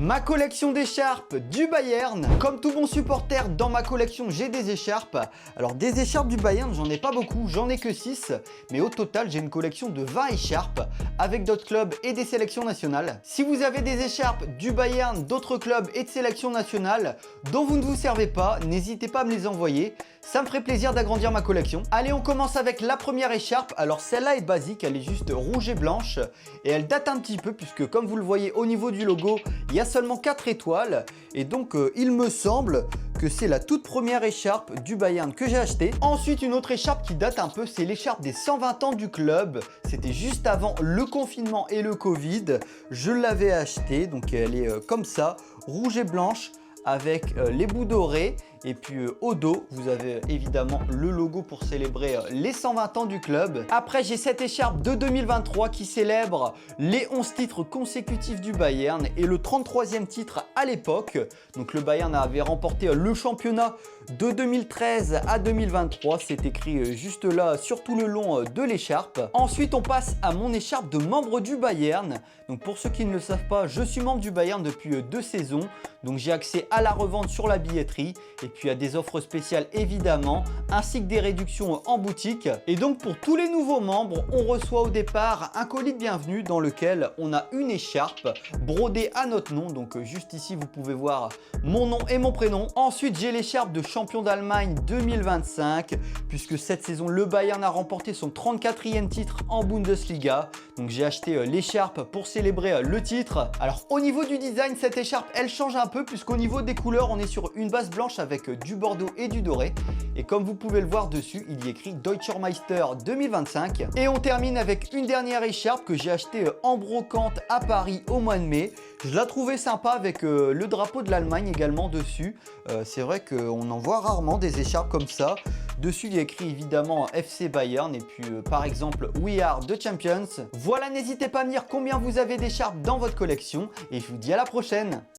Ma collection d'écharpes du Bayern. Comme tout bon supporter, dans ma collection, j'ai des écharpes. Alors des écharpes du Bayern, j'en ai pas beaucoup, j'en ai que 6. Mais au total, j'ai une collection de 20 écharpes avec d'autres clubs et des sélections nationales. Si vous avez des écharpes du Bayern, d'autres clubs et de sélections nationales dont vous ne vous servez pas, n'hésitez pas à me les envoyer. Ça me ferait plaisir d'agrandir ma collection. Allez, on commence avec la première écharpe. Alors celle-là est basique, elle est juste rouge et blanche. Et elle date un petit peu puisque comme vous le voyez au niveau du logo, il y a seulement 4 étoiles. Et donc il me semble que c'est la toute première écharpe du Bayern que j'ai achetée. Ensuite, une autre écharpe qui date un peu, c'est l'écharpe des 120 ans du club. C'était juste avant le confinement et le Covid. Je l'avais achetée, donc elle est comme ça, rouge et blanche, avec les bouts dorés. Et puis au dos, vous avez évidemment le logo pour célébrer les 120 ans du club. Après, j'ai cette écharpe de 2023 qui célèbre les 11 titres consécutifs du Bayern et le 33e titre à l'époque. Donc le Bayern avait remporté le championnat de 2013 à 2023. C'est écrit juste là sur tout le long de l'écharpe. Ensuite, on passe à mon écharpe de membre du Bayern. Donc pour ceux qui ne le savent pas, je suis membre du Bayern depuis 2 saisons. Donc j'ai accès à la revente sur la billetterie et puis à des offres spéciales évidemment, ainsi que des réductions en boutique. Et donc pour tous les nouveaux membres, on reçoit au départ un colis de bienvenue dans lequel on a une écharpe brodée à notre nom. Donc juste ici, vous pouvez voir mon nom et mon prénom. Ensuite, j'ai l'écharpe de champion d'Allemagne 2025, puisque cette saison, le Bayern a remporté son 34e titre en Bundesliga. Donc j'ai acheté l'écharpe pour célébrer le titre. Alors au niveau du design, cette écharpe, elle change un peu, puisqu'au niveau des couleurs, on est sur une base blanche avec du bordeaux et du doré. Et comme vous pouvez le voir dessus, il y est écrit Deutscher Meister 2025. Et on termine avec une dernière écharpe que j'ai achetée en brocante à Paris au mois de mai. Je la trouvais sympa avec le drapeau de l'Allemagne également dessus. C'est vrai qu'on en voit rarement des écharpes comme ça. Dessus, il y a écrit évidemment FC Bayern et puis par exemple We Are the Champions. Voilà, n'hésitez pas à me dire combien vous avez d'écharpes dans votre collection et je vous dis à la prochaine.